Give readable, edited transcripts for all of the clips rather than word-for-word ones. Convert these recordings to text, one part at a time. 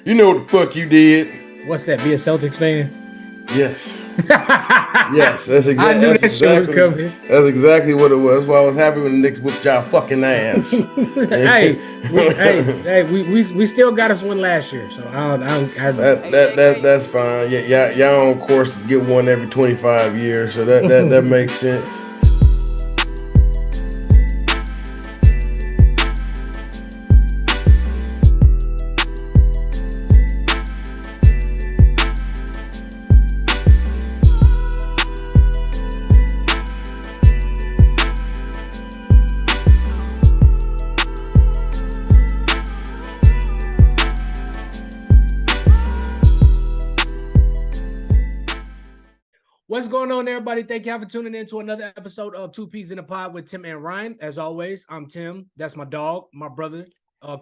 You know what the fuck you did. What's that? Be a Celtics fan? Yes. Yes, that's I exactly knew that shit was coming. that's exactly what it was. That's why I was happy when the Knicks whooped y'all fucking ass. We still got us one last year, so That's fine. Yeah, y'all on course to get one every 25 years, so that makes sense. What's going on, everybody? Thank y'all for tuning in to another episode of Two Peas in a Pod with Tim and Ryan. As always, I'm Tim. That's my dog, my brother,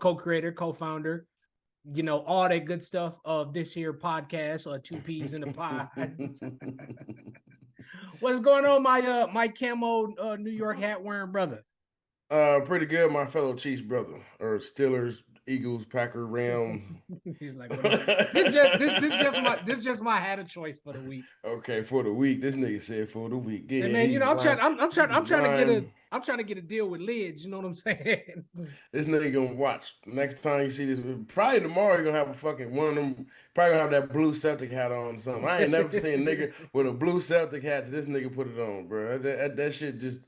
co-creator, co-founder. You know, all that good stuff of this here podcast, Two Peas in a Pod. What's going on, my camo New York hat wearing brother? Pretty good, my fellow Chiefs brother, or Steelers, Eagles, Packer, Ram. He's like, this just my hat of choice for the week. Okay, for the week. This nigga said for the week. Yeah, hey man, you know, I'm trying to get a deal with Lids. You know what I'm saying? This nigga gonna watch. Next time you see this, probably tomorrow you're gonna have a fucking one of them. Probably gonna have that blue Celtic hat on or something. I ain't never seen a nigga with a blue Celtic hat. This nigga put it on, bro. That shit just.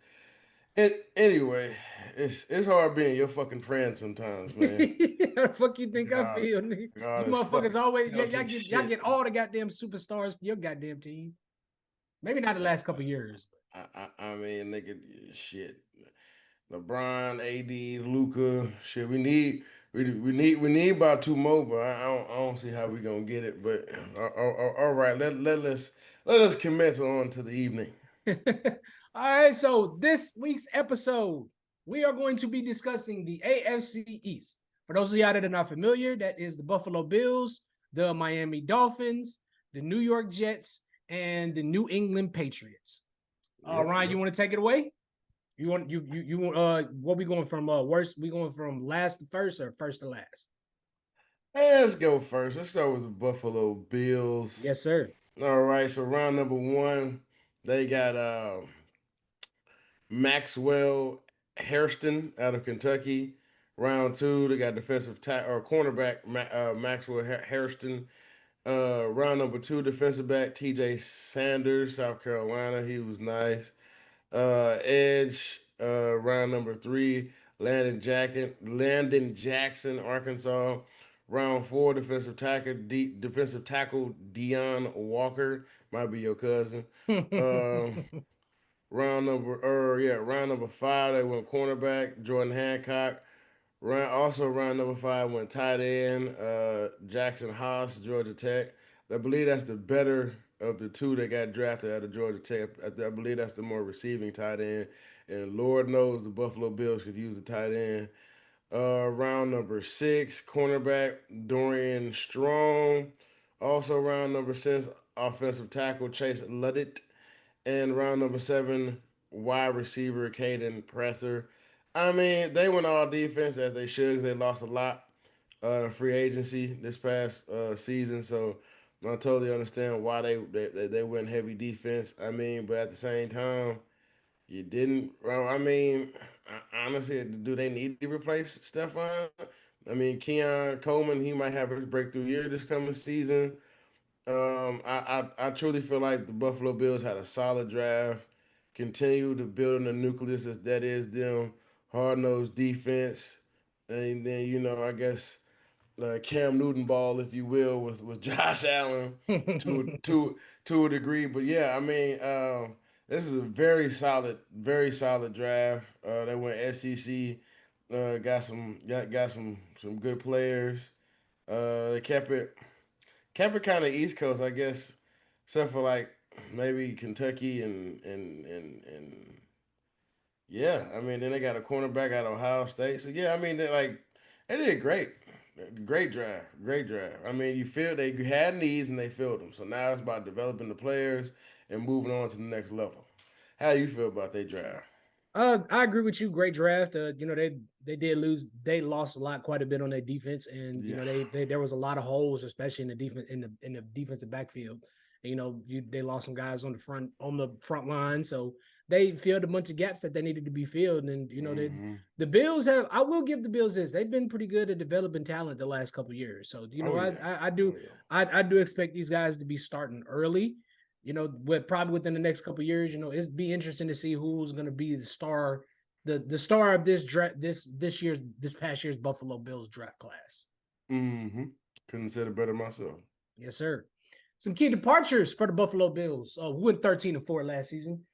Anyway, it's hard being your fucking friend sometimes, man. How the fuck you think I feel, nigga? God, you motherfuckers always y'all shit. get all the goddamn superstars to your goddamn team. Maybe not the last couple years. I mean, nigga, shit. LeBron, AD, Luca, shit. We need about two more, but I don't see how we gonna get it. But all right, let us commence on to the evening. All right, so this week's episode, we are going to be discussing the AFC East. For those of y'all that are not familiar, that is the Buffalo Bills, the Miami Dolphins, the New York Jets, and the New England Patriots. Ryan, you want to take it away? You want what we going from worst? We going from last to first or first to last? Let's go first. Let's start with the Buffalo Bills. Yes, sir. All right, so round number one, they got Maxwell Hairston out of Kentucky. Round two, they got cornerback Maxwell Hairston. Round number two, defensive back T.J. Sanders, South Carolina. He was nice. Edge. Round number three, Landon Jackson, Arkansas. Round four, defensive tackle Deion Walker, might be your cousin. Round number five, they went cornerback Jordan Hancock. Round number five went tight end Jackson Haas, Georgia Tech. I believe that's the better of the two that got drafted out of Georgia Tech. I believe that's the more receiving tight end. And Lord knows the Buffalo Bills could use a tight end. Round number six, cornerback Dorian Strong. Also round number six, offensive tackle Chase Luddit. And round number seven, wide receiver Caden Prather. I mean, they went all defense as they should. They lost a lot free agency this past season, so I totally understand why they went heavy defense. I mean, but at the same time, you didn't. Well, I mean, honestly, do they need to replace Stephon? I mean, Keon Coleman, he might have his breakthrough year this coming season. I truly feel like the Buffalo Bills had a solid draft. Continue to build on the nucleus that is them hard nosed defense, and then I guess Cam Newton ball, if you will, with Josh Allen to a degree. But yeah, I mean, this is a very solid draft. They went SEC, got some good players. They kept it kind of East Coast, I guess, except for like maybe Kentucky and yeah. I mean, then they got a cornerback out of Ohio State. So yeah, I mean, they did great. Great draft. Great draft. I mean, you feel they had needs and they filled them. So now it's about developing the players and moving on to the next level. How do you feel about their draft? I agree with you. Great draft. They lost a lot, quite a bit on their defense, and Yeah. they there was a lot of holes, especially in the defense in the defensive backfield. They lost some guys on the front line, so they filled a bunch of gaps that they needed to be filled. And the Bills have. I will give the Bills this. They've been pretty good at developing talent the last couple of years. So Oh yeah. I do Oh, yeah. I do expect these guys to be starting early. Probably within the next couple of years, it's be interesting to see who's going to be the star, the star of this draft, this past year's Buffalo Bills draft class. Mm-hmm. Couldn't say it better myself. Yes, sir. Some key departures for the Buffalo Bills. We went 13-4 last season.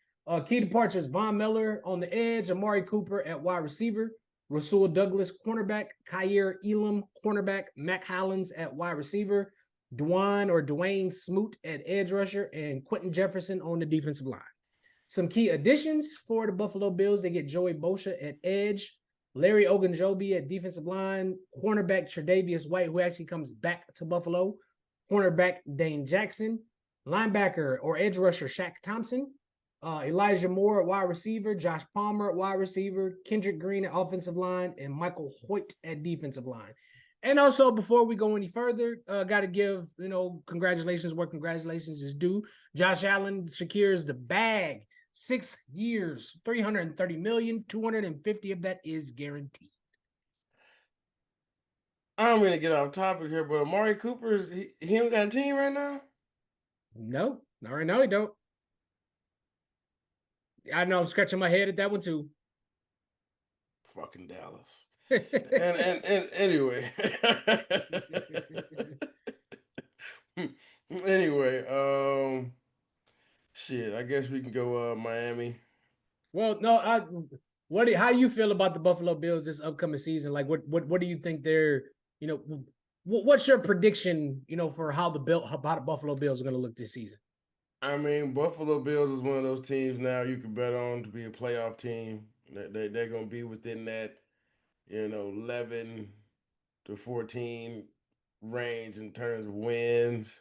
Key departures: Von Miller on the edge, Amari Cooper at wide receiver, Rasul Douglas cornerback, Kyer Elam cornerback, Mac Hollins at wide receiver, Dwayne Smoot at edge rusher, and Quentin Jefferson on the defensive line. Some key additions for the Buffalo Bills: they get Joey Bosa at edge, Larry Ogunjobi at defensive line, cornerback Tre'Davious White, who actually comes back to Buffalo, cornerback Dane Jackson, linebacker or edge rusher Shaq Thompson, Elijah Moore at wide receiver, Josh Palmer at wide receiver, Kendrick Green at offensive line, and Michael Hoyt at defensive line. And also, before we go any further, got to give congratulations where congratulations is due. Josh Allen secures the bag. 6 years, $330 million, 250 of that is guaranteed. I'm gonna get off topic here, but Amari Cooper, he don't got a team right now. No, not right now. He don't. I know. I'm scratching my head at that one too. Fucking Dallas. and anyway. Anyway, shit. I guess we can go Miami. Well, no, how do you feel about the Buffalo Bills this upcoming season? Like, what do you think they're, what's your prediction, for how the Buffalo Bills are going to look this season? I mean, Buffalo Bills is one of those teams now you can bet on to be a playoff team. They're gonna be within that, 11 to 14 range in terms of wins.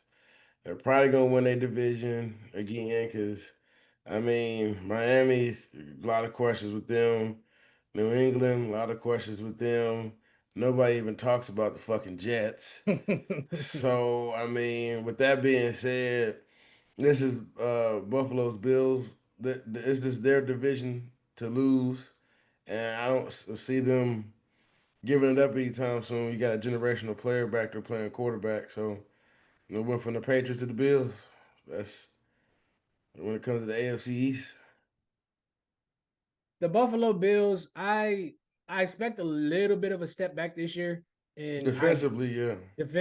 They're probably gonna win their division again because, I mean, Miami, a lot of questions with them. New England, a lot of questions with them. Nobody even talks about the fucking Jets. So, I mean, with that being said, this is Buffalo's Bills. This is their division to lose, and I don't see them giving it up anytime soon. You got a generational player back there playing quarterback, so went from the Patriots to the Bills. That's when it comes to the AFC East. The Buffalo Bills, I expect a little bit of a step back this year, and Defensively, yeah.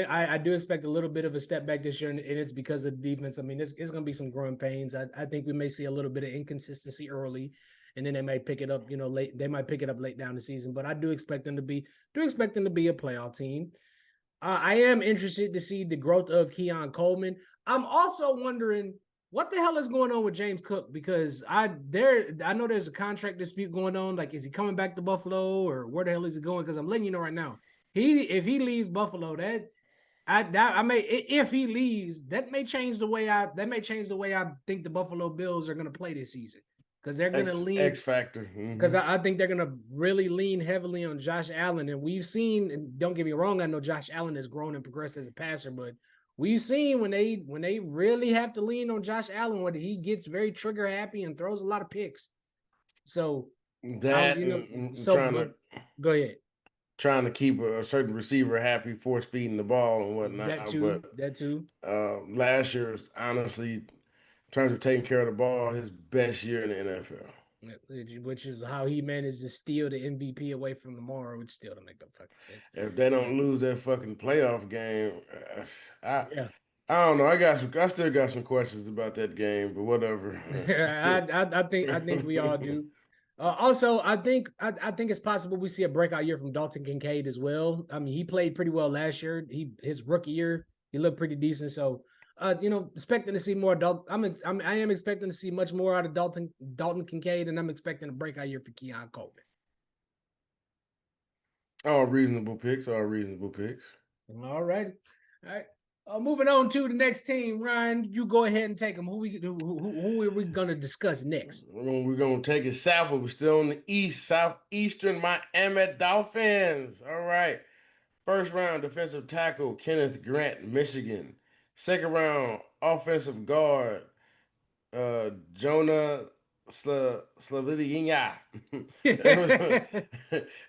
I do expect a little bit of a step back this year, and it's because of the defense. I mean, it's going to be some growing pains. I think we may see a little bit of inconsistency early, and then they may pick it up, late. They might pick it up late down the season, but I do expect them to be a playoff team. I am interested to see the growth of Keon Coleman. I'm also wondering what the hell is going on with James Cook, because I know there's a contract dispute going on. Like, is he coming back to Buffalo, or where the hell is he going? Because I'm letting you know right now, if he leaves Buffalo, if he leaves, that may change the way I think the Buffalo Bills are going to play this season, because they're going to lean X factor. because I think they're going to really lean heavily on Josh Allen. And we've seen, and don't get me wrong, I know Josh Allen has grown and progressed as a passer, but we've seen when they really have to lean on Josh Allen, when he gets very trigger happy and throws a lot of picks. So that go ahead. Trying to keep a certain receiver happy, force feeding the ball and whatnot. That too. Last year, honestly, in terms of taking care of the ball, his best year in the NFL. Which is how he managed to steal the MVP away from Lamar, which still don't make no fucking sense. If they don't lose that fucking playoff game, I don't know. I still got some questions about that game, but whatever. I think we all do. Also, I think it's possible we see a breakout year from Dalton Kincaid as well. I mean, he played pretty well last year. His rookie year, he looked pretty decent. So, expecting to see more. I am expecting to see much more out of Dalton Kincaid, and I'm expecting a breakout year for Keon Coleman. All reasonable picks. All right. Moving on to the next team, Ryan, you go ahead and take them. Who are we gonna discuss next? We're gonna take it south, but we're still in the east, southeastern Miami Dolphins. All right. First round defensive tackle Kenneth Grant, Michigan. Second round offensive guard Jonah Slavinia,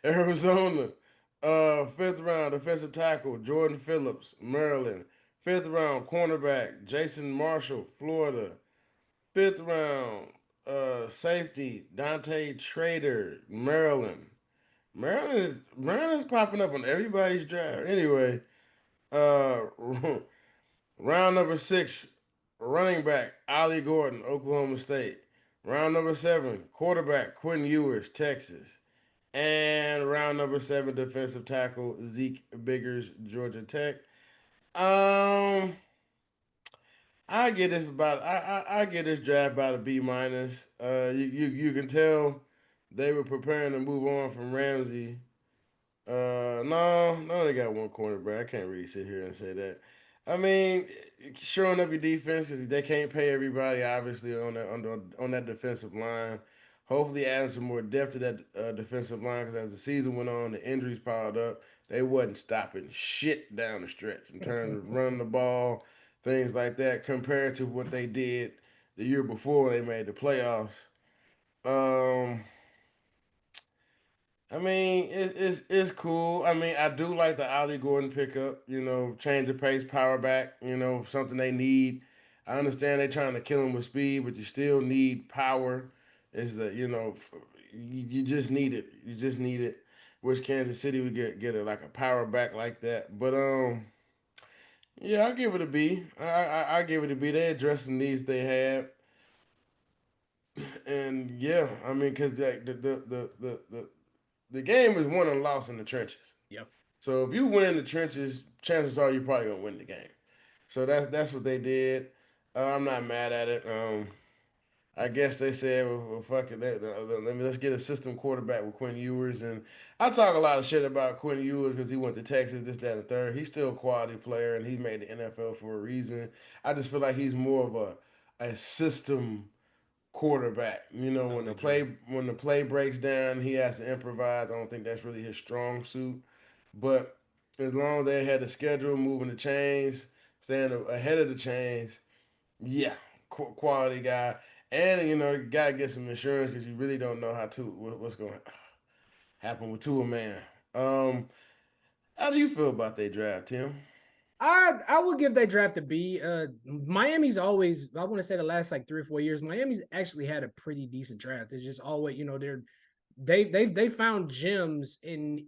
Arizona. Fifth round defensive tackle Jordan Phillips, Maryland. Fifth round cornerback Jason Marshall, Florida. Fifth round safety Dante Trader, Maryland. Maryland's popping up on everybody's draft. Anyway, uh, round number six, running back Ollie Gordon, Oklahoma State. Round number seven, quarterback Quentin Ewers, Texas. And round number seven, defensive tackle Zeke Biggers, Georgia Tech. Um, I get this about I get this draft about a B minus. You can tell they were preparing to move on from Ramsey. No, they got one cornerback. I can't really sit here and say that. I mean, showing up your defense because they can't pay everybody obviously on that defensive line. Hopefully, adding some more depth to that defensive line because as the season went on, the injuries piled up. They wasn't stopping shit down the stretch in terms of running the ball, things like that, compared to what they did the year before they made the playoffs. Um, I mean, it's cool. I mean, I do like the Ollie Gordon pickup. You know, change of pace, power back. You know, something they need. I understand they're trying to kill him with speed, but you still need power. Is that you just need it. You just need it. Wish Kansas City would get it like a power back like that. But yeah, I'll give it a B. I give it a B. They addressed the needs they had, and yeah, I mean, because the game is won and lost in the trenches. Yep. So if you win in the trenches, chances are you're probably gonna win the game. So that's what they did. I'm not mad at it. I guess they said, well fuck it, let's get a system quarterback with Quinn Ewers, and I talk a lot of shit about Quinn Ewers because he went to Texas, this, that, and the third. He's still a quality player, and he made the NFL for a reason. I just feel like he's more of a system quarterback. You know, I when would the agree. play breaks down, he has to improvise. I don't think that's really his strong suit. But as long as they had the schedule, moving the chains, staying ahead of the chains, yeah, quality guy. And you know, you gotta get some insurance because you really don't know what's going to happen with Tua man. Um, how do you feel about their draft, Tim? I would give that draft a B. Miami's always, I want to say the last like 3 or 4 years, Miami's actually had a pretty decent draft. It's just always, they found gems in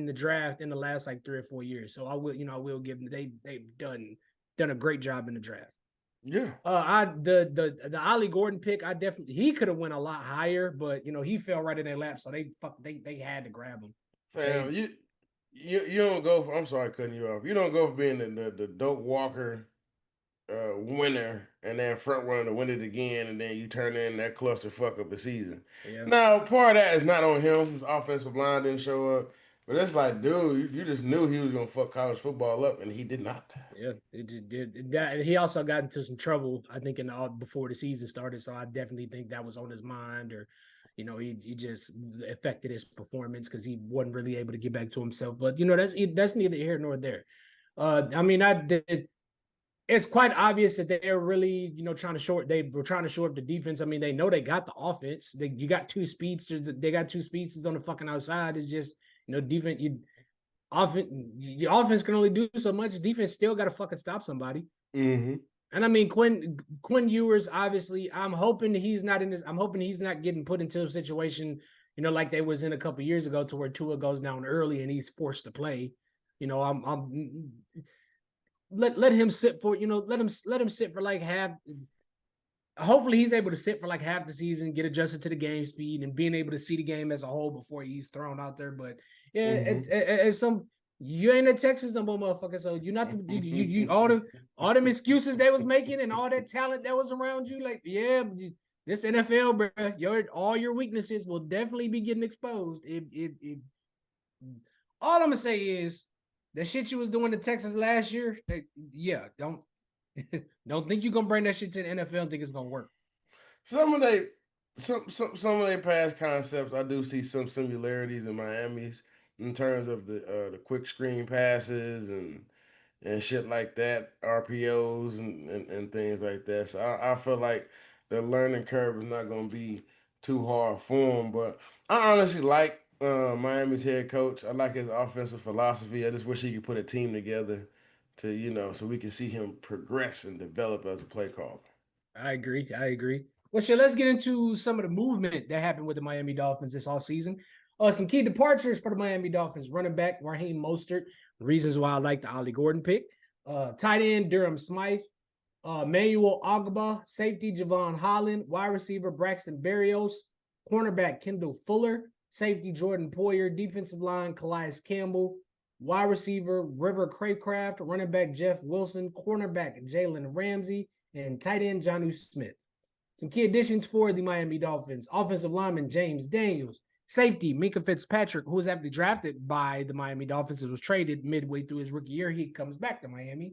the draft in the last like 3 or 4 years. So I will give them they've done a great job in the draft. Yeah, I the Ollie Gordon pick, I definitely he could have went a lot higher, but he fell right in their lap, so they had to grab him. They fam, you don't go for. I'm sorry, cutting you off. You don't go for being the Doak Walker winner and then front runner to win it again, and then you turn in that cluster fuck up the season. Yeah. Now, part of that is not on him. His offensive line didn't show up, but it's like, dude, you just knew he was gonna fuck college football up, and he did not. Yeah, it did that. He also got into some trouble, I think, in all before the season started. So I definitely think that was on his mind, or he just affected his performance because he wasn't really able to get back to himself. But that's neither here nor there. I mean, it's quite obvious that they're really trying to short. They were trying to shore up the defense. I mean, they know they got the offense. You got two speedsters. They got two speedsters on the fucking outside. It's just defense. Your offense can only do so much. Defense still got to fucking stop somebody. Mm-hmm. And I mean, Quinn Ewers, obviously, I'm hoping he's not in this. I'm hoping he's not getting put into a situation, like they was in a couple years ago, to where Tua goes down early and he's forced to play. I'm let him sit for let him sit for like half. Hopefully, he's able to sit for like half the season, get adjusted to the game speed, and being able to see the game as a whole before he's thrown out there. But yeah, Mm-hmm. it's some you ain't in Texas no more, motherfucker. So you're not all them excuses they was making and all that talent that was around you. Like, yeah, this NFL, bro, all your weaknesses will definitely be getting exposed. All I'm gonna say is The shit you was doing to Texas last year, yeah, don't think you're gonna bring that shit to the NFL and think it's gonna work. Some of they some of their past concepts, I do see some similarities in Miami's in terms of the quick screen passes and shit like that, RPOs and things like that. So I feel like the learning curve is not going to be too hard for him. But I honestly like Miami's head coach. I like his offensive philosophy. I just wish he could put a team together to, so we can see him progress and develop as a play caller. I agree. I agree. Well, shit, let's get into some of the movement that happened with the Miami Dolphins this offseason. Some key departures for the Miami Dolphins. Running back Raheem Mostert. Reasons why I like the Ollie Gordon pick. Tight end Durham Smythe. Manuel Agba. Safety Javon Holland. Wide receiver Braxton Berrios. Cornerback Kendall Fuller. Safety Jordan Poyer. Defensive line Calais Campbell. Wide receiver River Craycraft. Running back Jeff Wilson. Cornerback Jalen Ramsey. And tight end Jonnu Smith. Some key additions for the Miami Dolphins. Offensive lineman James Daniels. Safety Minkah Fitzpatrick, who was actually drafted by the Miami Dolphins and was traded midway through his rookie year. He comes back to Miami.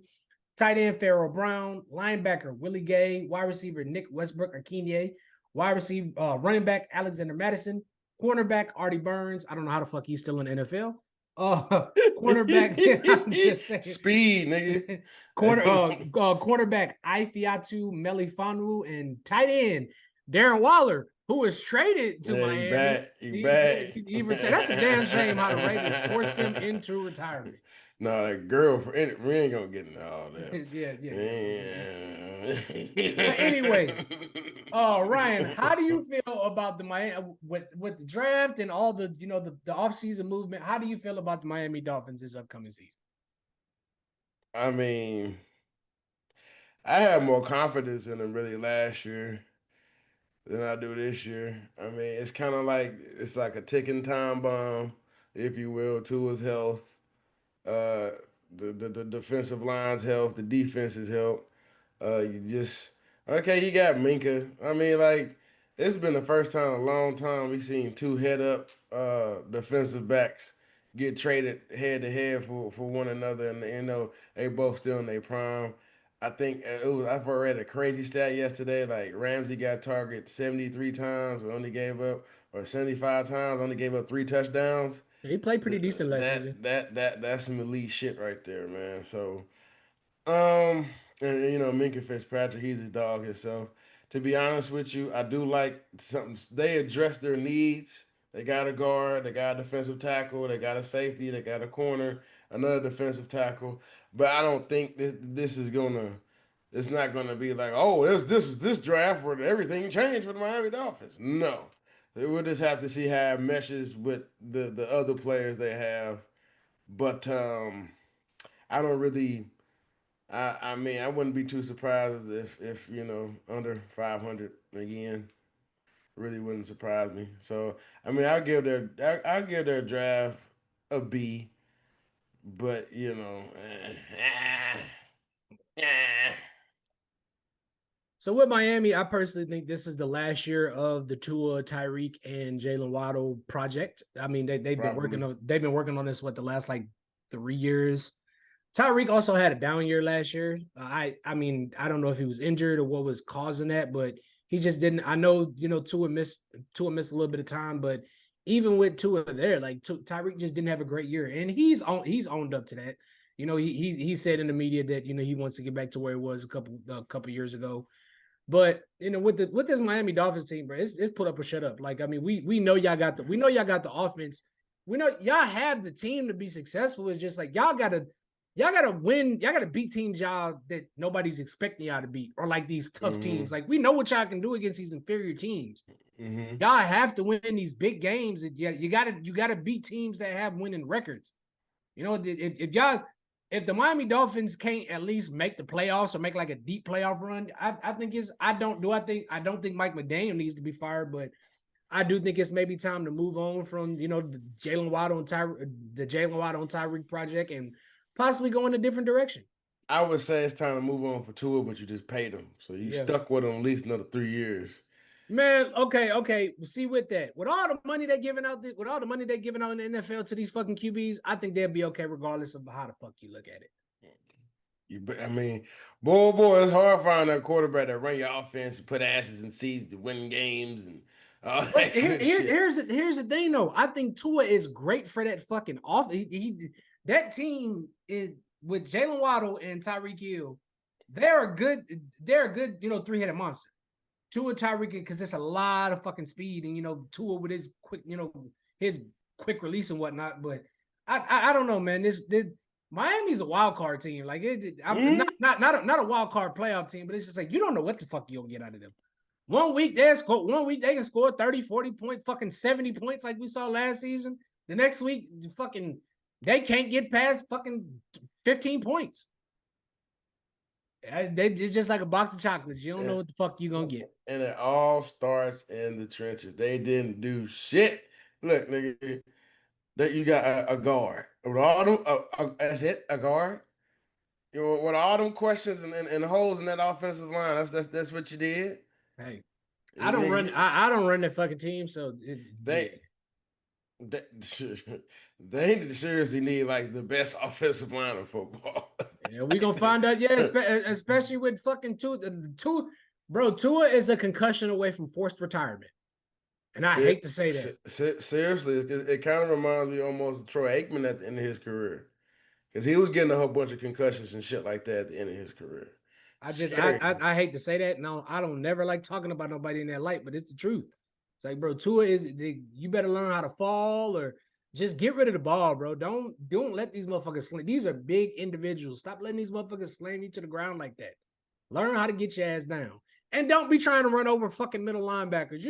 Tight end Pharaoh Brown. Linebacker Willie Gay. Wide receiver Nick Westbrook Akinye. Wide receiver running back Alexander Madison. Cornerback Artie Burns. I don't know how the fuck he's still in the NFL. Cornerback, I'm just saying. Speed, nigga. Cornerback Ifeatu Melifonwu and tight end Darren Waller, who was traded to Miami. He back. He retired. That's a damn shame how the Ravens forced him into retirement. No, that girlfriend, we ain't gonna get into all that. yeah. But anyway, Ryan, how do you feel about the Miami with the draft and all the the offseason movement? How do you feel about the Miami Dolphins this upcoming season? I mean, I had more confidence in them really last year than I do this year. I mean, it's kind of like it's like a ticking time bomb, if you will, to his health. Uh, the defensive line's health, the defense's health. You just okay. You got Minka. I mean, like it's been the first time in a long time we've seen two head up defensive backs get traded head to head for one another, and they both still in their prime. I think I read a crazy stat yesterday. Like Ramsey got targeted 73 times, and only gave up, or 75 times, only gave up 3 touchdowns. He played pretty decent last season. That's some elite shit right there, man. So um, and Minka Fitzpatrick, he's a dog himself. To be honest with you, I do like something. They address their needs. They got a guard, they got a defensive tackle, they got a safety, they got a corner, another defensive tackle. But I don't think this is gonna. It's not gonna be like, oh, this draft where everything changed for the Miami Dolphins. No, we'll just have to see how it meshes with the other players they have. But I don't really. I mean, I wouldn't be too surprised if under 500 again. Really wouldn't surprise me. So I mean, I'll give their draft a B, but So with Miami, I personally think this is the last year of the Tua, Tyreek, and Jalen Waddle project. I mean, they've been working on this the last like 3 years. Tyreek also had a down year last year. I mean, I don't know if he was injured or what was causing that, but he just didn't. I know, Tua missed a little bit of time, but even with Tua there, like Tyreek just didn't have a great year, and he's owned up to that. He said in the media that he wants to get back to where he was a couple years ago. But with this Miami Dolphins team, bro, it's put up or shut up. Like, I mean, we know y'all got the offense. We know y'all have the team to be successful. It's just like y'all gotta win. Y'all gotta beat teams that nobody's expecting y'all to beat, or like these tough teams. Like, we know what y'all can do against these inferior teams. Y'all have to win these big games. You gotta beat teams that have winning records. If the Miami Dolphins can't at least make the playoffs or make like a deep playoff run, I don't think Mike McDaniel needs to be fired, but I do think it's maybe time to move on from the Jalen Waddle and Tyreek project and possibly go in a different direction. I would say it's time to move on for Tua, but you just paid him, so you stuck with him at least another 3 years. Man, okay. See, with that, with all the money they're giving out, with all the money they're giving out in the NFL to these fucking QBs, I think they'll be okay regardless of how the fuck you look at it. I mean, boy, it's hard finding a quarterback that run your offense and put asses in seats to win games and all But that good shit. here's the thing though. I think Tua is great for that fucking off. That team is with Jalen Waddle and Tyreek Hill. They're a good, three-headed monster. Tua, Tyreek, because it's a lot of fucking speed, and Tua with his quick, his quick release and whatnot. But I don't know, man. This Miami's a wild card team. Like I'm not a wild card playoff team, but it's just like you don't know what the fuck you're gonna get out of them. One week they can score 30, 40 points, fucking 70 points like we saw last season. The next week, fucking they can't get past fucking 15 points. It's just like a box of chocolates. You don't know what the fuck you're gonna get. And it all starts in the trenches. They didn't do shit. Look, nigga, that you got a guard. With all them, that's it, a guard. With all them questions and holes in that offensive line, that's what you did. Hey, I don't run that fucking team, so they seriously need like the best offensive line of football. Yeah, we gonna find out. Yeah, especially with fucking Tua. Tua is a concussion away from forced retirement, and I hate to say that. Seriously, it kind of reminds me almost of Troy Aikman at the end of his career, because he was getting a whole bunch of concussions and shit like that at the end of his career. I hate to say that. No, I don't never like talking about nobody in that light, but it's the truth. It's like, bro, Tua you better learn how to fall or just get rid of the ball, bro. Don't let these motherfuckers slam. These are big individuals. Stop letting these motherfuckers slam you to the ground like that. Learn how to get your ass down. And don't be trying to run over fucking middle linebackers.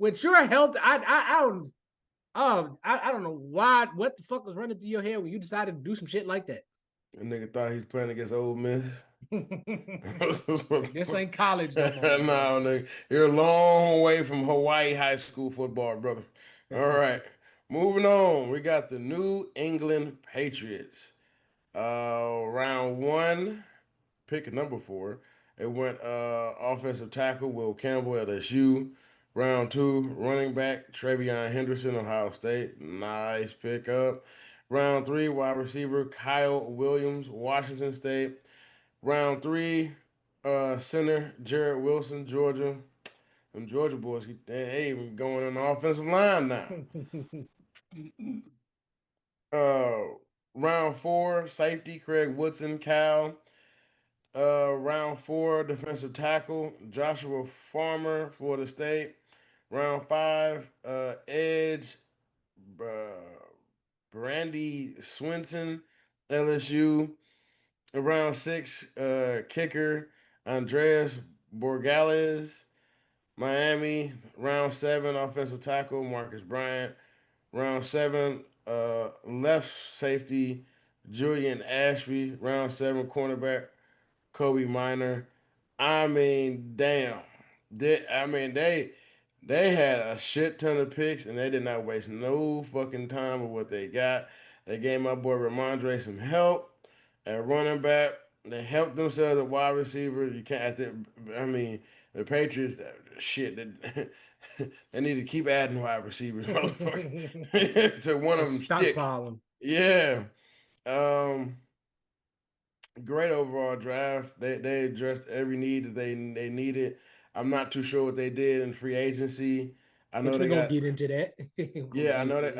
With your health, I don't know what the fuck was running through your head when you decided to do some shit like that. A nigga thought he was playing against Ole Miss. This ain't college no more. No, nigga. You're a long way from Hawaii high school football, brother. All right. Moving on. We got the New England Patriots. Round one, pick number 4. It went offensive tackle Will Campbell, LSU. Round 2, running back Travion Henderson, Ohio State. Nice pickup. Round 3, wide receiver Kyle Williams, Washington State. Round 3, center Garrett Wilson, Georgia. Them Georgia boys, they even going on the offensive line now. Round 4, safety Craig Woodson, Cal. Round 4, defensive tackle Joshua Farmer, Florida State. Round 5, edge Brandy Swinson, LSU. Round 6, kicker Andreas Borgales, Miami. Round 7, offensive tackle Marcus Bryant. Round 7, left safety Julian Ashby. Round 7, cornerback Kobe Minor. I mean, damn. They had a shit ton of picks and they did not waste no fucking time with what they got. They gave my boy Ramondre some help at running back. They helped themselves at wide receiver. You can't. The Patriots, shit. They need to keep adding wide receivers, to one of them stick. Yeah. Great overall draft. They addressed every need that they needed. I'm not too sure what they did in free agency. I know we're gonna get into that. Yeah, I know they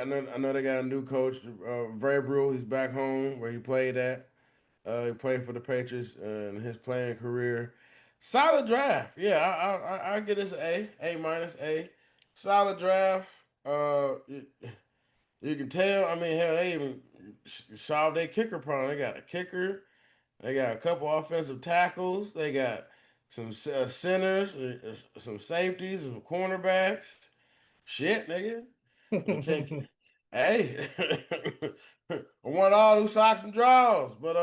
got a new coach, Vrabel. He's back home where he played at. He played for the Patriots in his playing career. Solid draft. Yeah, I get this A minus A. Solid draft. You can tell. I mean, hell, they even solved their kicker problem. They got a kicker. They got a couple offensive tackles. They got some centers, some safeties, some cornerbacks. Shit, nigga. Hey, I want all them socks and draws, but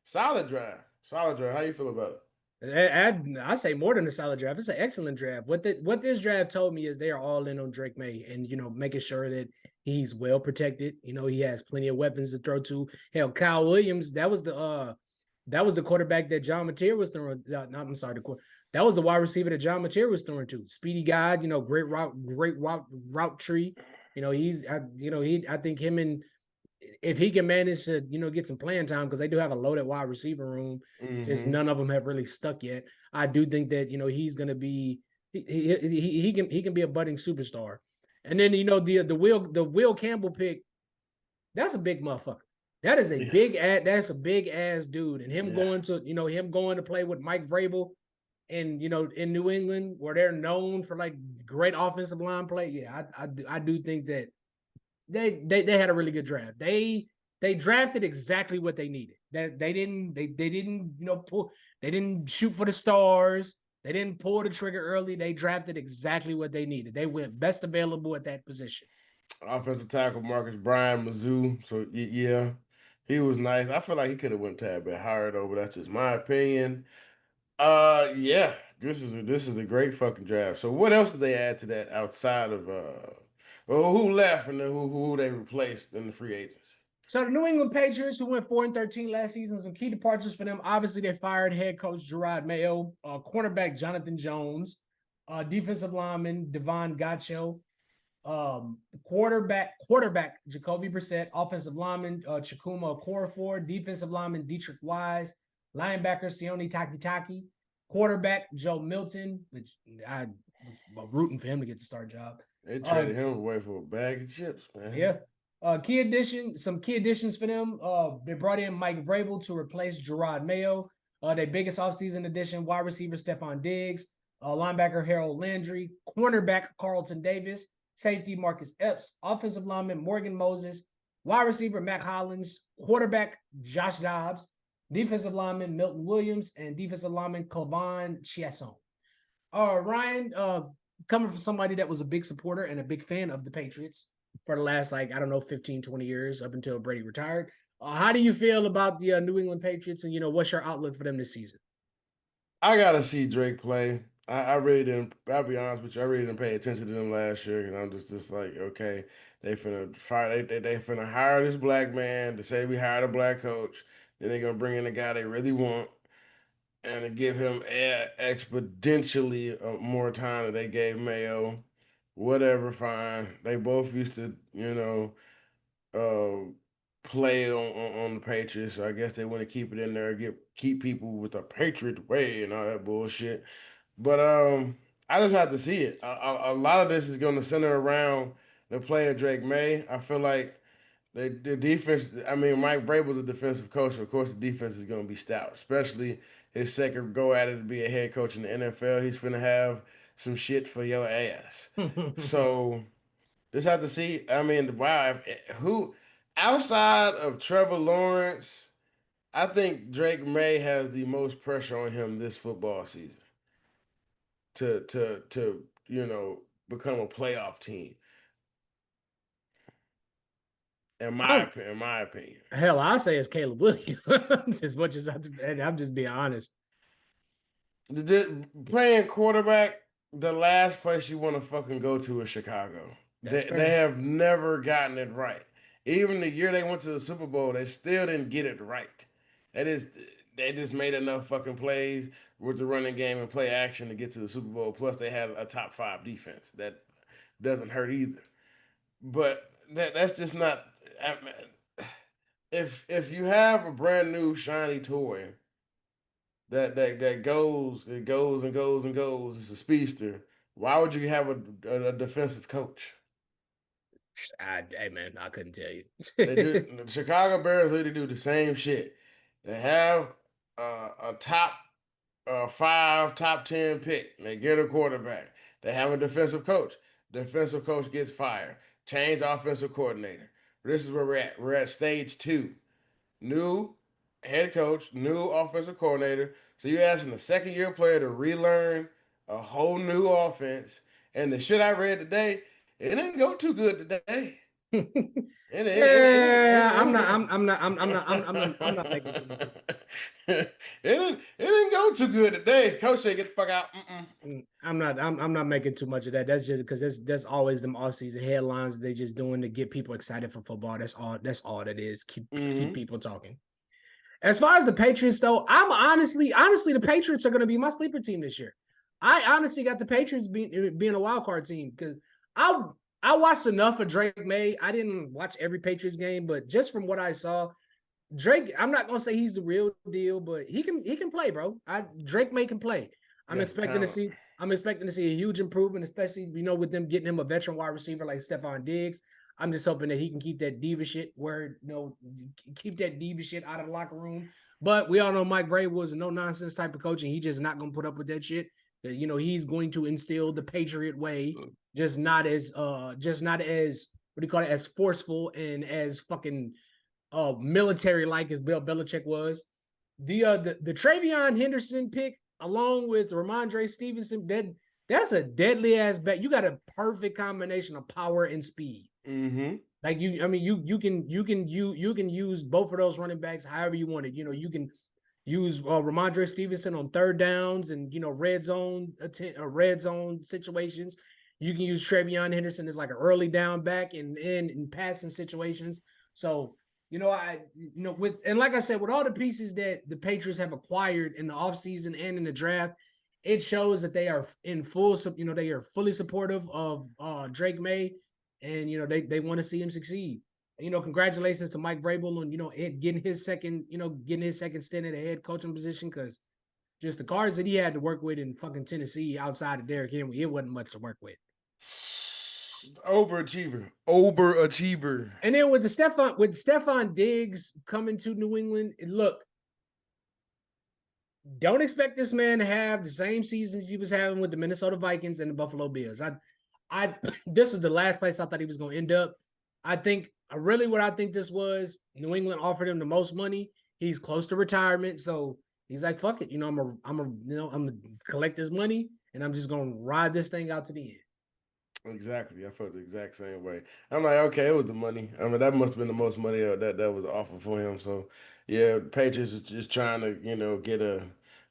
solid draft. Solid draft. How you feel about it? I say more than a solid draft. It's an excellent draft. What this draft told me is they are all in on Drake May and making sure that he's well protected. He has plenty of weapons to throw to. Hell, Kyle Williams, that was the quarterback that John Mateer was throwing. I'm sorry, That was the wide receiver that John Machera was throwing to. Speedy guy, great route tree. I think him and if he can manage to, get some playing time because they do have a loaded wide receiver room, just Mm-hmm. none of them have really stuck yet. I do think that he's going to be he can be a budding superstar. And then the Will Campbell pick, that's a big motherfucker. That is a Yeah. big ass dude, and him Yeah. going to play with Mike Vrabel in New England where they're known for like great offensive line play. Yeah, I do think that they had a really good draft. They drafted exactly what they needed. That they didn't pull, they didn't shoot for the stars. They didn't pull the trigger early. They drafted exactly what they needed. They went best available at that position. Offensive tackle Marcus Bryan Mizzou. So yeah, he was nice. I feel like he could have went a tad bit higher though, but that's just my opinion. Yeah, this is a great fucking draft. So what else did they add to that outside of well, who left and then who they replaced in the free agents? So the New England Patriots, who went 4-13 last season, some key departures for them. Obviously, they fired head coach Gerard Mayo, cornerback Jonathan Jones, defensive lineman Devon Gotcho, quarterback Jacoby Brissett, offensive lineman Chikuma Okorafor, defensive lineman Dietrich Wise, linebacker Sione Takitaki, quarterback Joe Milton, which I was rooting for him to get the start job. They traded him away for a bag of chips, man. Yeah. Some key additions for them. They brought in Mike Vrabel to replace Gerard Mayo. Their biggest offseason addition, wide receiver Stephon Diggs, linebacker Harold Landry, cornerback Carlton Davis, safety Marcus Epps, offensive lineman Morgan Moses, wide receiver Mac Hollins, quarterback Josh Dobbs, defensive lineman Milton Williams, and defensive lineman Calvin Chiasson. Ryan, coming from somebody that was a big supporter and a big fan of the Patriots for the last, 15, 20 years up until Brady retired. How do you feel about the New England Patriots and, what's your outlook for them this season? I gotta see Drake play. I really didn't. I'll be honest with you. I really didn't pay attention to them last year, and I'm just like, okay, they finna fire. They finna hire this black man to say we hired a black coach. Then they gonna bring in a guy they really want, and to give him exponentially more time that they gave Mayo. Whatever, fine. They both used to, uh, play on the Patriots. So I guess they want to keep it in there, keep people with the Patriot way and all that bullshit. But I just have to see it. A lot of this is going to center around the player Drake May. I feel like the defense. I mean, Mike Vrabel's a defensive coach. So of course, the defense is going to be stout, especially his second go at it to be a head coach in the NFL. He's finna have some shit for your ass. So just have to see. I mean, wow, who outside of Trevor Lawrence, I think Drake May has the most pressure on him this football season to become a playoff team. In my opinion. Hell, I say it's Caleb Williams as much as I'm just being honest. Playing quarterback, the last place you want to fucking go to is Chicago. That's They fair. have never gotten it right. Even the year they went to the Super Bowl, they still didn't get it right. That is, they just made enough fucking plays with the running game and play action to get to the Super Bowl. Plus, they had a top five defense that doesn't hurt either. But that's just not. If you have a brand new shiny toy that goes, it goes and goes and goes. It's a speedster. Why would you have a defensive coach? Hey man, I couldn't tell you. They do. The Chicago Bears really do the same shit. They have a top five, top 10 pick. They get a quarterback. They have a defensive coach. Defensive coach gets fired. Change offensive coordinator. This is where we're at. We're at stage two. New head coach, new offensive coordinator. So you're asking a second year player to relearn a whole new offense. And the shit I read today, it didn't go too good today. Yeah, I'm not. I'm not. I'm not making too much. It didn't go too good today. Coach said, "Get the fuck out." I'm not making too much of that. That's just because that's always them off-season headlines they just doing to get people excited for football. That's all that is. Keep Mm-hmm. people talking. As far as the Patriots, though, I'm honestly, the Patriots are going to be my sleeper team this year. I honestly got the Patriots being a wild card team because I I watched enough of Drake May. I didn't watch every Patriots game, but just from what I saw, Drake, I'm not gonna say he's the real deal, but he can play, bro. Drake May can play. He I'm got the expecting to talent. see I'm expecting to see a huge improvement, especially with them getting him a veteran wide receiver like Stephon Diggs. I'm just hoping that he can keep that diva shit keep that diva shit out of the locker room. But we all know Mike Vrabel was a no nonsense type of coach, and he just not gonna put up with that shit. He's going to instill the Patriot way, just not as what do you call it, as forceful and as fucking military like as Bill Belichick was. The Travion Henderson pick, along with Ramondre Stevenson, that's a deadly ass bet. You got a perfect combination of power and speed. Mm-hmm. Like you can use both of those running backs however you want it. You can use Ramondre Stevenson on third downs and red zone situations. You can use Travion Henderson as like an early down back in passing situations. So like I said, with all the pieces that the Patriots have acquired in the offseason and in the draft, it shows that they are they are fully supportive of Drake May, and they want to see him succeed. Congratulations to Mike Vrabel on getting his second stint at the head coaching position, because just the cards that he had to work with in fucking Tennessee outside of Derrick Henry, it wasn't much to work with. Overachiever. Overachiever. And then with Stephon Diggs coming to New England, look, don't expect this man to have the same seasons he was having with the Minnesota Vikings and the Buffalo Bills. I this is the last place I thought he was going to end up. I think really what I think this was, New England offered him the most money. He's close to retirement, so he's like, "Fuck it, I'm gonna collect this money, and I'm just gonna ride this thing out to the end." Exactly. I felt the exact same way. I'm like, okay, it was the money. I mean, that must have been the most money that was offered for him. So, yeah, Patriots is just trying to, get a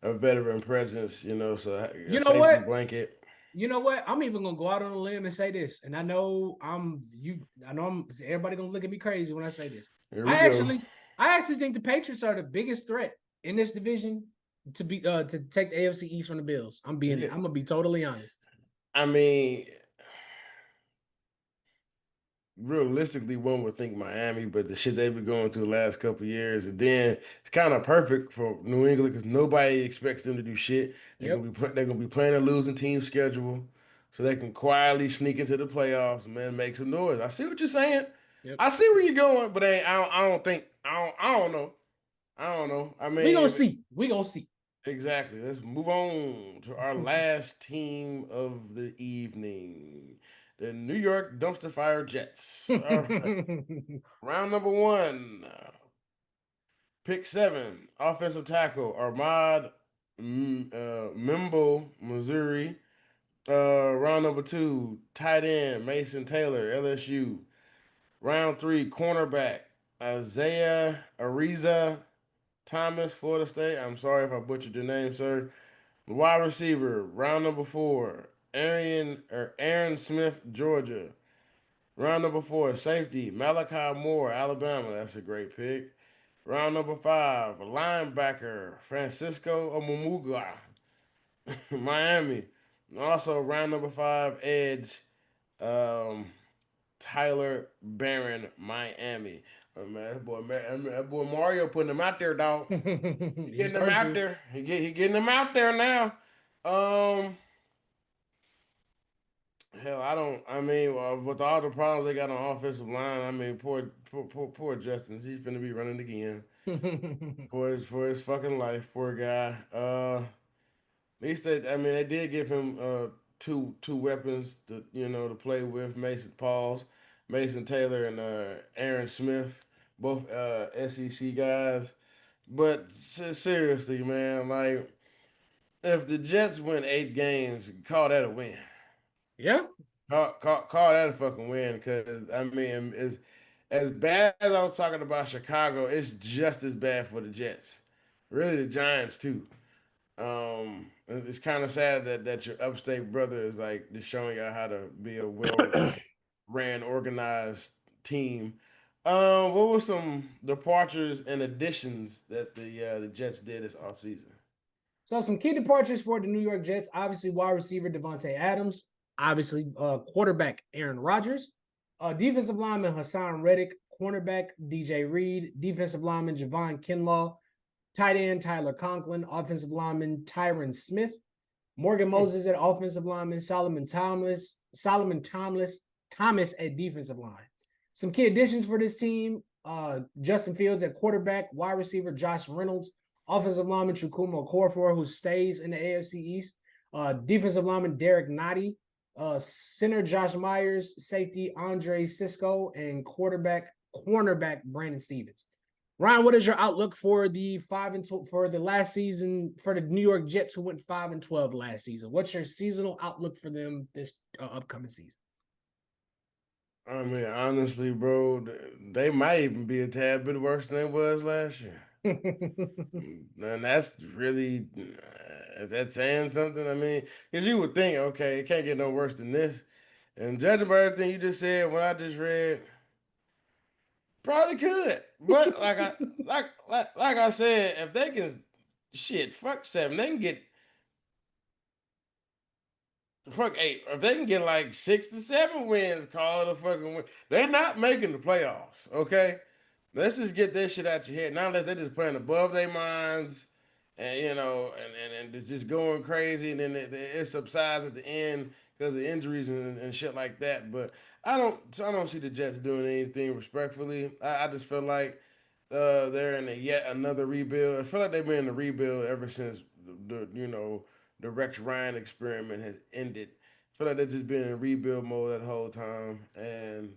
veteran presence, so a You know safety what? blanket. I'm even gonna go out on a limb and say this, and I know everybody gonna look at me crazy when I say this. Here we I go. actually, I actually think the Patriots are the biggest threat in this division to take the AFC East from the Bills. Yeah. I'm gonna be totally honest. I mean, realistically, one would think Miami, but the shit they've been going through the last couple of years, and then it's kind of perfect for New England because nobody expects them to do shit. Yep, They're gonna be playing a losing team schedule, so they can quietly sneak into the playoffs and man make some noise. I see what you're saying. yep. I see where you're going, but I don't think I don't know. I don't know. I We gonna mean, see. We gonna see. exactly. Let's move on to our last team of the evening. The New York Dumpster Fire Jets. All right. Round number one, pick seven, offensive tackle Ahmad Mimbo, Missouri. Round number two, tight end Mason Taylor, LSU. Round three, cornerback Isaiah Ariza Thomas, Florida State. I'm sorry if I butchered your name, sir. Wide receiver, round number four, Aaron Smith, Georgia. Round number four, safety, Malachi Moore, Alabama. That's a great pick. Round number five, linebacker, Francisco Omumuga, Miami. And also, round number five, edge, um, Tyler Barron, Miami. Man, that boy Mario putting him out there, dog. He He's getting him hurt out you. there. He getting him out there now. Um, Hell, I don't. I mean, with all the problems they got on offensive line, I mean, poor Justin. He's finna be running again for his fucking life. Poor guy. At least I mean, they did give him two weapons to play with. Mason Taylor and Aaron Smith, both SEC guys. But seriously, man, like if the Jets win 8 games, call that a win. Yeah. Call that a fucking win because I mean, as bad as I was talking about Chicago, it's just as bad for the Jets. Really, the Giants too. It's kind of sad that your upstate brother is like just showing you how to be a well ran, organized team. What were some departures and additions that the Jets did this offseason? So some key departures for the New York Jets. Obviously, wide receiver Devontae Adams. Obviously, quarterback Aaron Rodgers. Defensive lineman Hassan Reddick. Cornerback DJ Reed. Defensive lineman Javon Kinlaw. Tight end Tyler Conklin. Offensive lineman Tyron Smith. Morgan Moses at offensive lineman. Thomas at defensive line. Some key additions for this team. Justin Fields at quarterback. Wide receiver Josh Reynolds. Offensive lineman Chukwuma Okorafor, who stays in the AFC East. Defensive lineman Derek Nottie. Center Josh Myers. Safety Andre Cisco. And cornerback Brandon Stevens. Ryan, what is your outlook for the for the last season for the New York Jets, who went 5-12 last season? What's your seasonal outlook for them this upcoming season? I mean, honestly, bro, they might even be a tad bit worse than they was last year. And that's really is that saying something? I mean, because you would think, okay, it can't get no worse than this. And judging by everything you just said, what I just read, probably could. But like I said, if they can, shit, fuck seven, they can get fuck eight. If they can get like 6 to 7 wins, call it a fucking win. They're not making the playoffs, okay? Let's just get this shit out your head. Not unless they're just playing above their minds and and just going crazy, and then it subsides at the end because of injuries and shit like that. But I don't see the Jets doing anything respectfully. I just feel like they're in yet another rebuild. I feel like they've been in a rebuild ever since the Rex Ryan experiment has ended. I feel like they've just been in rebuild mode that whole time, and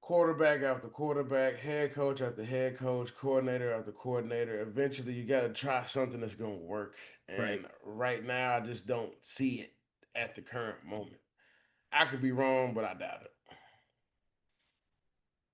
quarterback after quarterback, head coach after head coach, coordinator after coordinator. Eventually, you got to try something that's going to work. Right. And right now, I just don't see it at the current moment. I could be wrong, but I doubt it.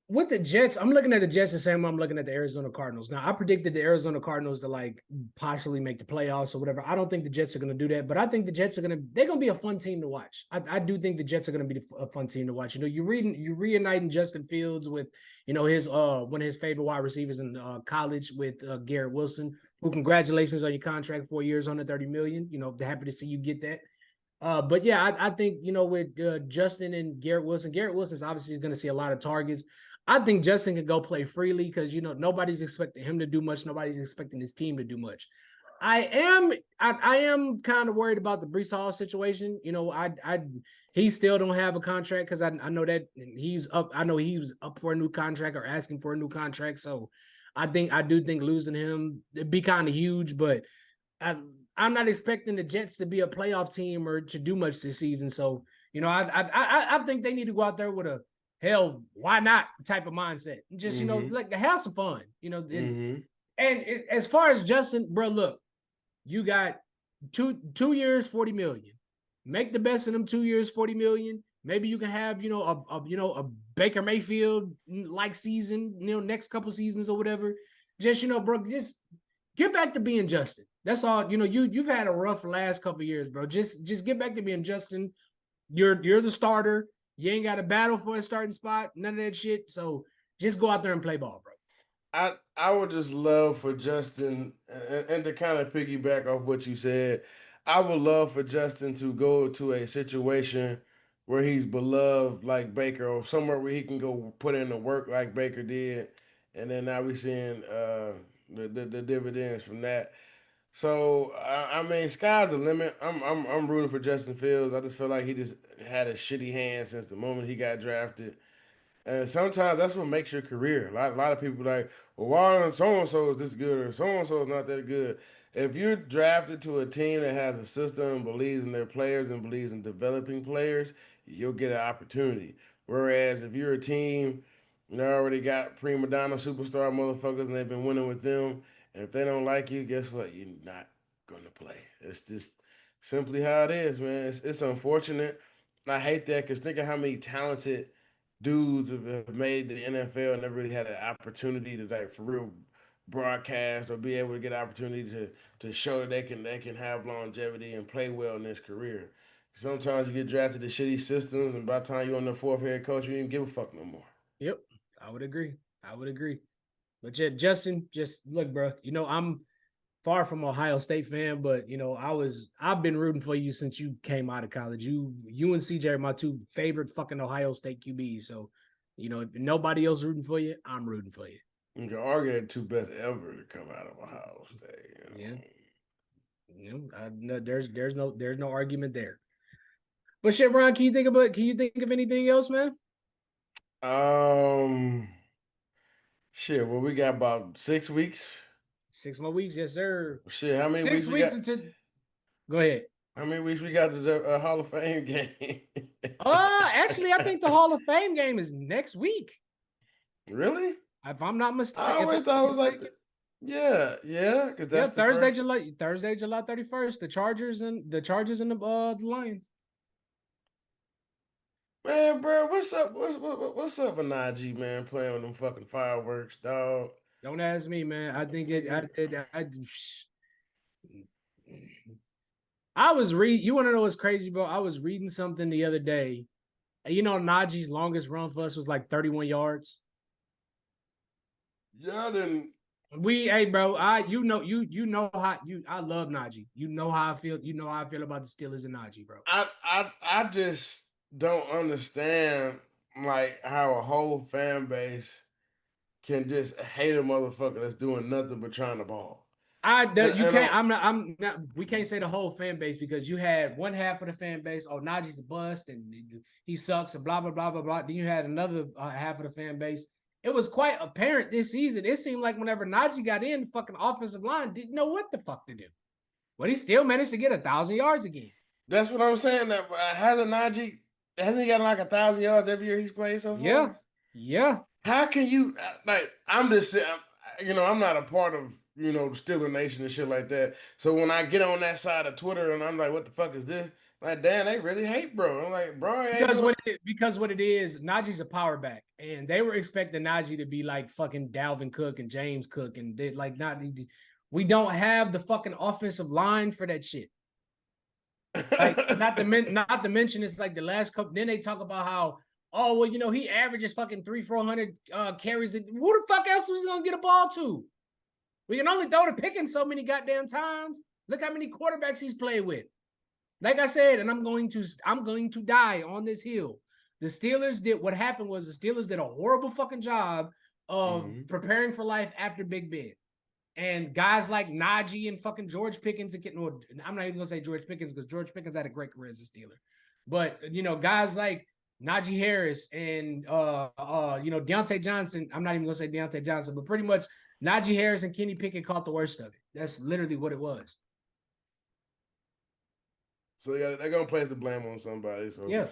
With the Jets, I'm looking at the Jets the same way I'm looking at the Arizona Cardinals. Now, I predicted the Arizona Cardinals to like possibly make the playoffs or whatever. I don't think the Jets are going to do that, but I think the Jets are they're going to be a fun team to watch. I do think the Jets are going to be a fun team to watch. You know, you're reuniting Justin Fields with, his one of his favorite wide receivers in college with Garrett Wilson, who congratulations on your contract, 4 years, $130 million. You know, happy to see you get that. But yeah, I think, with Justin and Garrett Wilson's obviously going to see a lot of targets. I think Justin can go play freely because, nobody's expecting him to do much. Nobody's expecting his team to do much. I am kind of worried about the Breece Hall situation. He still don't have a contract because I know that he's up. I know he was up for a new contract or asking for a new contract. So I do think losing him it'd be kind of huge, but I'm not expecting the Jets to be a playoff team or to do much this season. So, I think they need to go out there with a hell, why not type of mindset. Just, like have some fun, as far as Justin, bro, look, you got two years, 40 million. Make the best of them 2 years, 40 million. Maybe you can have, a Baker Mayfield like season, next couple seasons or whatever. Just, bro, just get back to being Justin. That's all. You've had a rough last couple years, bro. Just get back to being Justin. You're the starter. You ain't got to battle for a starting spot. None of that shit. So just go out there and play ball, bro. I would just love for Justin and to kind of piggyback off what you said. I would love for Justin to go to a situation where he's beloved like Baker, or somewhere where he can go put in the work like Baker did, and then now we're seeing the dividends from that. So I mean, sky's the limit. I'm rooting for Justin Fields. I just feel like he just had a shitty hand since the moment he got drafted. And sometimes that's what makes your career. A lot of people like, well, why so and so is this good or so and so is not that good. If you're drafted to a team that has a system, believes in their players, and believes in developing players, you'll get an opportunity. Whereas if you're a team that already got prima donna superstar motherfuckers and they've been winning with them, and if they don't like you, guess what? You're not gonna play. It's just simply how it is, man. It's unfortunate. I hate that because think of how many talented dudes have made the NFL and never really had an opportunity to like for real broadcast or be able to get an opportunity to show that they can have longevity and play well in this career. Sometimes you get drafted to shitty systems, and by the time you're on the fourth head coach, you didn't give a fuck no more. Yep. I would agree. But yeah, Justin, just look, bro. I'm far from Ohio State fan, but I've been rooting for you since you came out of college. You and CJ are my two favorite fucking Ohio State QBs. So, if nobody else rooting for you, I'm rooting for you. You can argue the two best ever to come out of Ohio State. Yeah. No, there's no argument there. But shit, Ron, can you think of anything else, man? Shit. Well, we got about 6 weeks. 6 more weeks, yes, sir. Shit, how many weeks 6 we weeks got? until. Go ahead. How many weeks we got to the Hall of Fame game? Actually, I think the Hall of Fame game is next week. Really? If I'm not mistaken. I always thought it was like, yeah, because that's Thursday, first... July 31st. The Chargers and the Lions. Man, bro, what's up? What's up with Najee, man, playing with them fucking fireworks, dog? Don't ask me, man. I think I was reading. You want to know what's crazy, bro? I was reading something the other day. Najee's longest run for us was like 31 yards. Yeah, then Hey, bro. I love Najee. You know how I feel. You know how I feel about the Steelers and Najee, bro. I just don't understand like how a whole fan base can just hate a motherfucker that's doing nothing but trying to ball. We can't say the whole fan base because you had one half of the fan base, oh, Najee's a bust and he sucks and blah, blah, blah, blah, blah. Then you had another half of the fan base. It was quite apparent this season. It seemed like whenever Najee got in, the fucking offensive line didn't know what the fuck to do. But he still managed to get 1,000 yards again. That's what I'm saying. That hasn't he got like 1,000 yards every year he's played so far? Yeah. How can you I'm just saying, I'm not a part of Steeler Nation and shit like that. So when I get on that side of Twitter and I'm like, what the fuck is this? Like, damn, they really hate bro. I'm like, bro, because what it is, Najee's a power back, and they were expecting Najee to be like fucking Dalvin Cook and James Cook, and they like not. We don't have the fucking offensive line for that shit. Like, not to mention, it's like the last couple. Then they talk about how, oh well, he averages fucking 300-400 carries. Who the fuck else was gonna get a ball to? We can only throw the Pickens so many goddamn times. Look how many quarterbacks he's played with. Like I said, and I'm going to die on this hill. The Steelers did what happened was the Steelers did a horrible fucking job of preparing for life after Big Ben. And guys like Najee and fucking George Pickens, I'm not even gonna say George Pickens because George Pickens had a great career as a Steeler. But guys like Najee Harris and Deontay Johnson. I'm not even gonna say Deontay Johnson, but pretty much Najee Harris and Kenny Pickett caught the worst of it. That's literally what it was. So they're gonna place the blame on somebody. So yeah,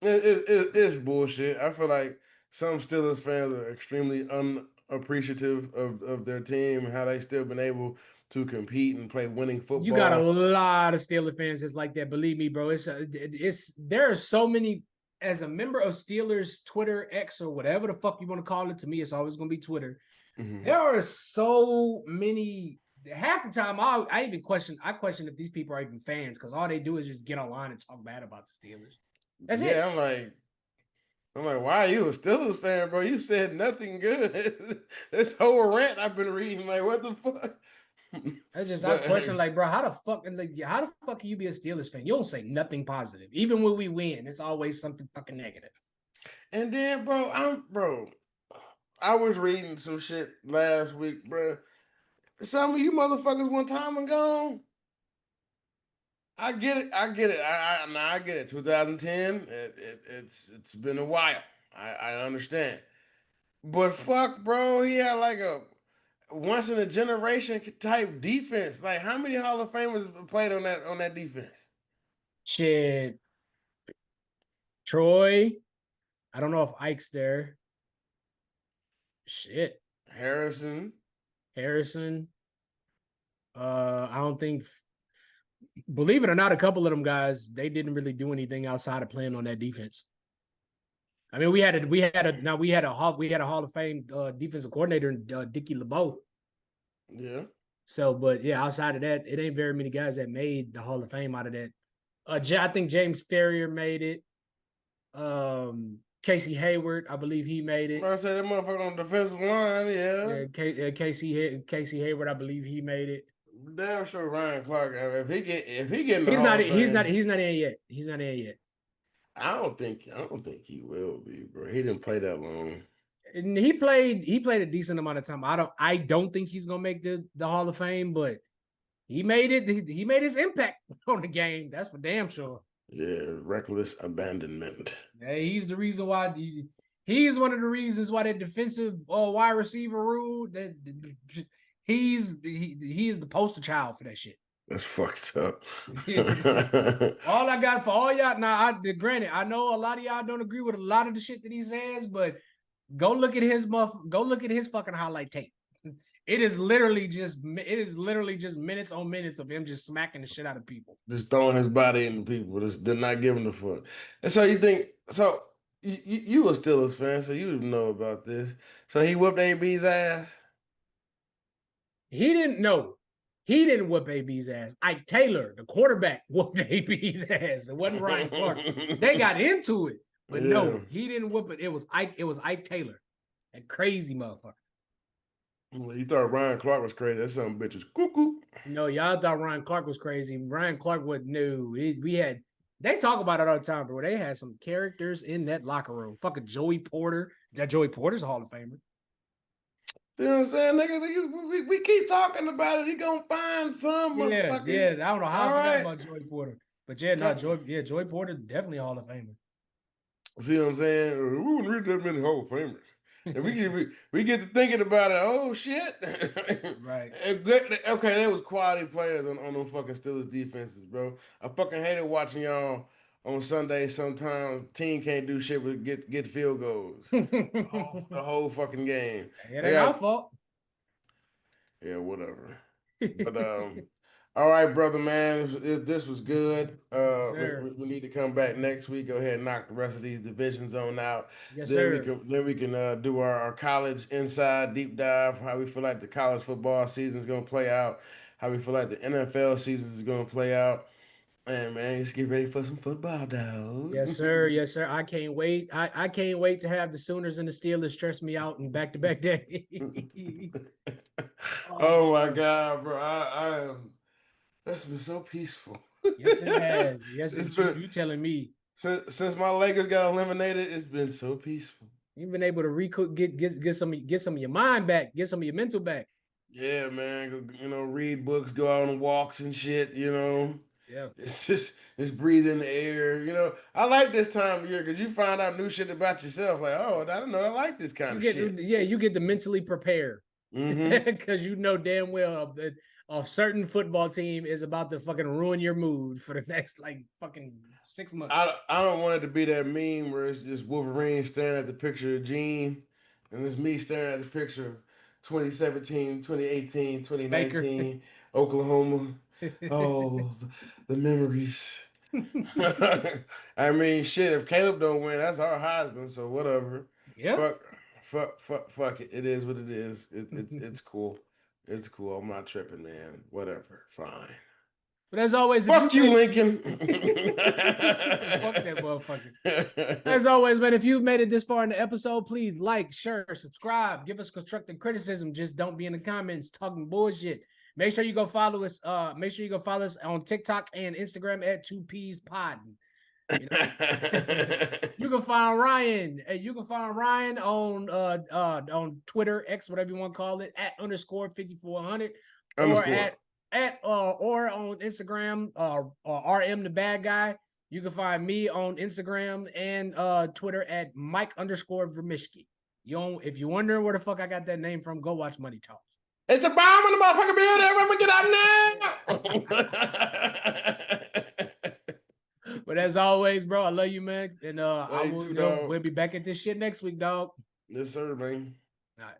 it's bullshit. I feel like some Steelers fans are extremely unappreciative of their team and how they still been able to compete and play winning football. You got a lot of Steelers fans that's like that. Believe me, bro. There are so many. As a member of Steelers Twitter, X, or whatever the fuck you want to call it, to me, it's always gonna be Twitter. There are so many. Half the time, I question if these people are even fans because all they do is just get online and talk bad about the Steelers. That's it. I'm like, why are you a Steelers fan, bro? You said nothing good. This whole rant I've been reading, like, what the fuck? I question, like, bro, how the fuck can you be a Steelers fan? You don't say nothing positive. Even when we win, it's always something fucking negative. And then, bro, I was reading some shit last week, bro. Some of you motherfuckers one time and gone. I get it. I get it. 2010. It's been a while. I understand. But fuck, bro, he had like a once in a generation type defense. Like, how many Hall of Famers played on that defense? Shit. Troy. I don't know if Ike's there. Shit. Harrison. I don't think. Believe it or not, a couple of them guys, they didn't really do anything outside of playing on that defense. I mean, we had a Hall of Fame defensive coordinator in Dickie LeBeau. Yeah. So, but yeah, outside of that, it ain't very many guys that made the Hall of Fame out of that. I think James Ferrier made it. Casey Hayward, I believe he made it. I said that motherfucker on the defensive line, yeah. Casey Hayward, I believe he made it. Damn sure Ryan Clark. If he get in the He's Hall not. of Fame, He's not in yet. He's not in yet. I don't think he will be, bro. He didn't play that long. And he played a decent amount of time. I don't think he's gonna make the Hall of Fame, but he made it. He made his impact on the game. That's for damn sure. Yeah, reckless abandonment. Hey, he's the reason why. He's one of the reasons why that defensive wide receiver rule. That he is the poster child for that shit. That's fucked up. All I got for all y'all now. Granted, I know a lot of y'all don't agree with a lot of the shit that he says, but go look at his fucking highlight tape. It is literally just minutes on minutes of him just smacking the shit out of people. Just throwing his body into people. They're not giving a fuck. And so you think so you a Steelers fan, so you know about this. So he whooped AB's ass? He didn't know. He didn't whoop AB's ass. Ike Taylor, the quarterback, whooped AB's ass. It wasn't Ryan Clark. They got into it. But no, he didn't whoop it. It was Ike Taylor. That crazy motherfucker. You thought Ryan Clark was crazy. That son of a bitch was cuckoo. No, y'all thought Ryan Clark was crazy. Ryan Clark wasn't new. They talk about it all the time, bro. They had some characters in that locker room. Fucking Joey Porter. That Joey Porter's a Hall of Famer. You know what I'm saying, nigga? We keep talking about it. He gonna find some motherfucker. Yeah. I don't know how I forgot about Joey Porter. But Joey Porter definitely a Hall of Famer. See what I'm saying? We wouldn't read that many Hall of Famers. And we get to thinking about it. Oh shit! Right. Okay, there was quality players on them fucking Steelers defenses, bro. I fucking hated watching y'all on Sunday. Sometimes team can't do shit but get field goals the whole fucking game. It ain't our fault. Yeah, whatever. But all right, brother, man. This was good. We need to come back next week. Go ahead and knock the rest of these divisions on out. Yes, then sir. We can do our college inside deep dive. How we feel like the college football season is going to play out. How we feel like the NFL season is going to play out. And man, let's get ready for some football, dog. Yes, sir. Yes, sir. I can't wait. I can't wait to have the Sooners and the Steelers stress me out in back-to-back days. Oh my God, bro! I am. That's been so peaceful. Yes, it has. Yes, it's true. You telling me. Since my Lakers got eliminated, it's been so peaceful. You've been able to get some of your mind back, get some of your mental back. Yeah, man. Read books, go out on walks and shit. Yeah. It's just breathe in the air. I like this time of year because you find out new shit about yourself. Like, oh, I don't know, I like this kind of shit. Yeah, you get to mentally prepare because you know damn well a certain football team is about to fucking ruin your mood for the next fucking 6 months. I don't want it to be that meme where it's just Wolverine staring at the picture of Gene and it's me staring at the picture of 2017, 2018, 2019, Baker. Oklahoma. Oh, the memories. I mean, shit, if Caleb don't win, that's our Heisman, so whatever. Yeah. Fuck it. It is what it is. It's cool. It's cool. I'm not tripping, man. Whatever. Fine. But as always, fuck you, Lincoln. Fuck that motherfucker. As always, man, if you've made it this far in the episode, please like, share, subscribe, give us constructive criticism. Just don't be in the comments talking bullshit. Make sure you go follow us. Make sure you go follow us on TikTok and Instagram at 2PsPod. You can find Ryan. You can find Ryan on Twitter, X, whatever you want to call it, at _5400, or on Instagram, RM the bad guy. You can find me on Instagram and Twitter at Mike_Vermishki. If you're wondering where the fuck I got that name from, go watch Money Talks. It's a bomb in the motherfucking building. When we get out now. But as always, bro, I love you, man. And we'll be back at this shit next week, dog. Yes, sir, man. All right.